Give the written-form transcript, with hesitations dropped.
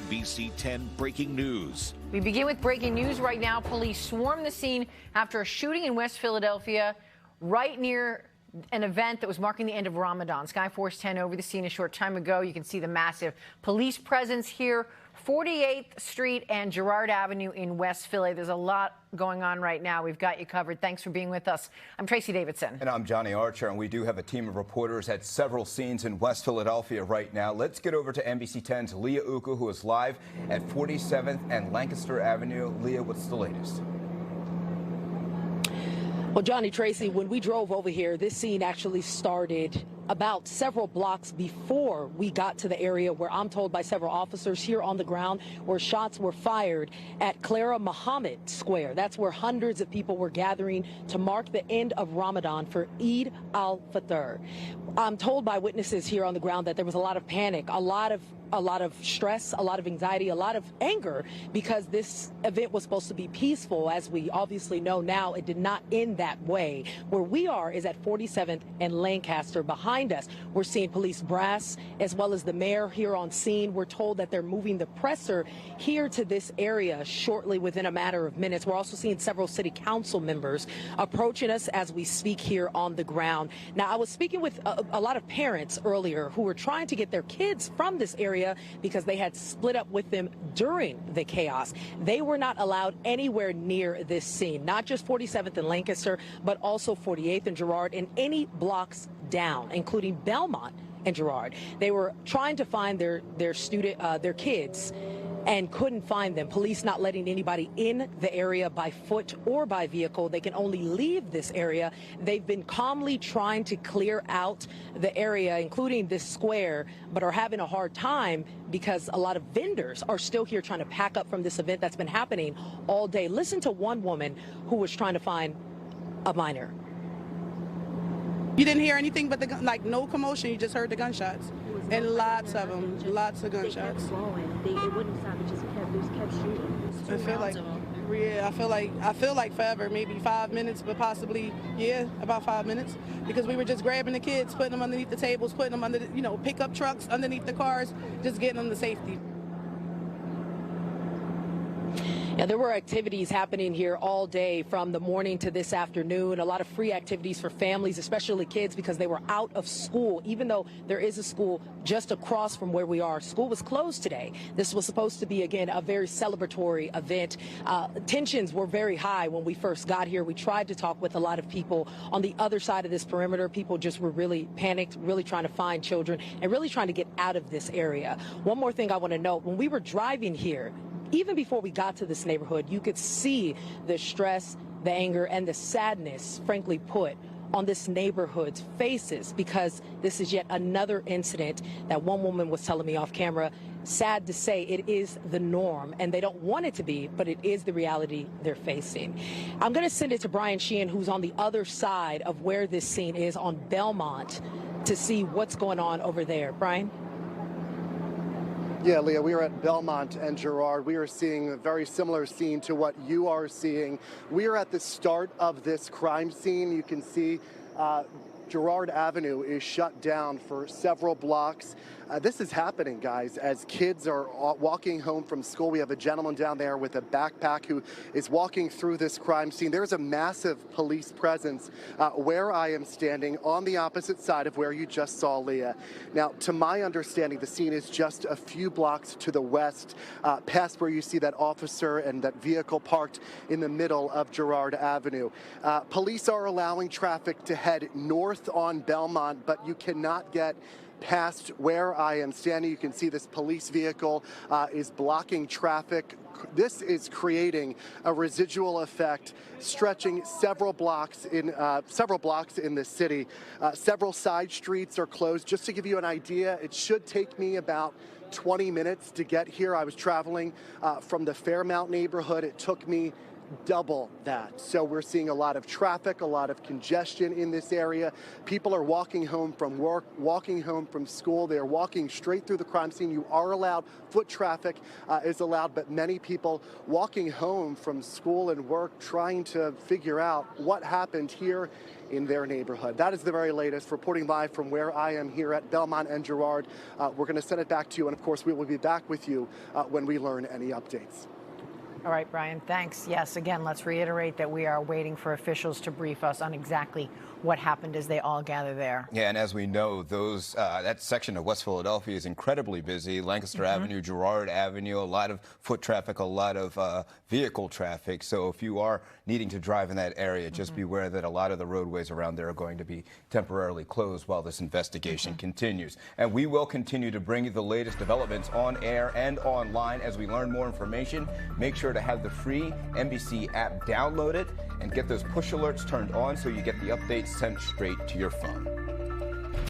NBC 10 breaking news. We begin with breaking news right now. Police swarmed the scene after a shooting in West Philadelphia, right near an event that was marking the end of Ramadan. Skyforce 10 over the scene a short time ago. You can see the massive police presence here. 48th Street and Girard Avenue in West Philly. There's a lot going on right now. We've got you covered. Thanks for being with us. I'm Tracy Davidson. And I'm Johnny Archer, and we do have a team of reporters at several scenes in West Philadelphia right now. Let's get over to NBC 10's Leah Uka, who is live at 47th and Lancaster Avenue. Leah, what's the latest? Well, Johnny, Tracy, when we drove over here, this scene actually started about several blocks before we got to the area where I'm told by several officers here on the ground where shots were fired at Clara Muhammad Square. That's where hundreds of people were gathering to mark the end of Ramadan for Eid al Fitr. I'm told by witnesses here on the ground that there was a lot of panic, a lot of stress, a lot of anxiety, a lot of anger, because this event was supposed to be peaceful. As we obviously know now, it did not end that way. Where we are is at 47th and Lancaster. Behind us, we're seeing police brass as well as the mayor here on scene. We're told that they're moving the presser here to this area shortly, within a matter of minutes. We're also seeing several city council members approaching us as we speak here on the ground. Now, I was speaking with a lot of parents earlier who were trying to get their kids from this area because they had split up with them during the chaos. They were not allowed anywhere near this scene, not just 47th and Lancaster, but also 48th and Girard and any blocks down, including Belmont and Girard. They were trying to find their kids and couldn't find them. Police not letting anybody in the area by foot or by vehicle. They can only leave this area. They've been calmly trying to clear out the area, including this square, but are having a hard time because a lot of vendors are still here trying to pack up from this event that's been happening all day. Listen to one woman who was trying to find a minor. You didn't hear anything but no commotion. You just heard the gunshots, and lots of them, lots of gunshots. It wouldn't stop. It just kept shooting. I feel like forever, maybe 5 minutes, but possibly, about 5 minutes, because we were just grabbing the kids, putting them underneath the tables, putting them under the, pickup trucks, underneath the cars, just getting them to safety. Yeah, there were activities happening here all day from the morning to this afternoon. A lot of free activities for families, especially kids, because they were out of school. Even though there is a school just across from where we are, school was closed today. This was supposed to be, again, a very celebratory event. Tensions were very high when we first got here. We tried to talk with a lot of people on the other side of this perimeter. People just were really panicked, really trying to find children and really trying to get out of this area. One more thing I want to note, when we were driving here, even before we got to this neighborhood, you could see the stress, the anger, and the sadness, frankly put, on this neighborhood's faces, because this is yet another incident that one woman was telling me off camera. Sad to say, it is the norm, and they don't want it to be, but it is the reality they're facing. I'm going to send it to Brian Sheehan, who's on the other side of where this scene is on Belmont, to see what's going on over there. Brian? Yeah, Leah, we are at Belmont and Girard. We are seeing a very similar scene to what you are seeing. We are at the start of this crime scene. You can see Girard Avenue is shut down for several blocks. This is happening, guys, as kids are walking home from school. We have a gentleman down there with a backpack who is walking through this crime scene. There's a massive police presence where I am standing on the opposite side of where you just saw Leah. Now, to my understanding, the scene is just a few blocks to the west, past where you see that officer and that vehicle parked in the middle of Girard Avenue. Police are allowing traffic to head north on Belmont, but you cannot get past where I am standing. You can see this police vehicle is blocking traffic. This is creating a residual effect stretching several blocks in the city. Several side streets are closed. Just to give you an idea, it should take me about 20 minutes to get here. I was traveling from the Fairmount neighborhood. It took me double that. So we're seeing a lot of traffic, a lot of congestion in this area. People are walking home from work, walking home from school. They're walking straight through the crime scene. You are allowed, foot traffic is allowed, but many people walking home from school and work trying to figure out what happened here in their neighborhood. That is the very latest. Reporting live from where I am here at Belmont and Girard. We're going to send it back to you, and of course we will be back with you when we learn any updates. All right, Brian, thanks. Yes, again, let's reiterate that we are waiting for officials to brief us on exactly what happened as they all gather there. Yeah, and as we know, that section of West Philadelphia is incredibly busy. Lancaster Avenue, Girard Avenue, a lot of foot traffic, a lot of vehicle traffic. So if you are needing to drive in that area, just beware that a lot of the roadways around there are going to be temporarily closed while this investigation continues. And we will continue to bring you the latest developments on air and online as we learn more information. Make sure to have the free NBC app downloaded and get those push alerts turned on so you get the updates sent straight to your phone.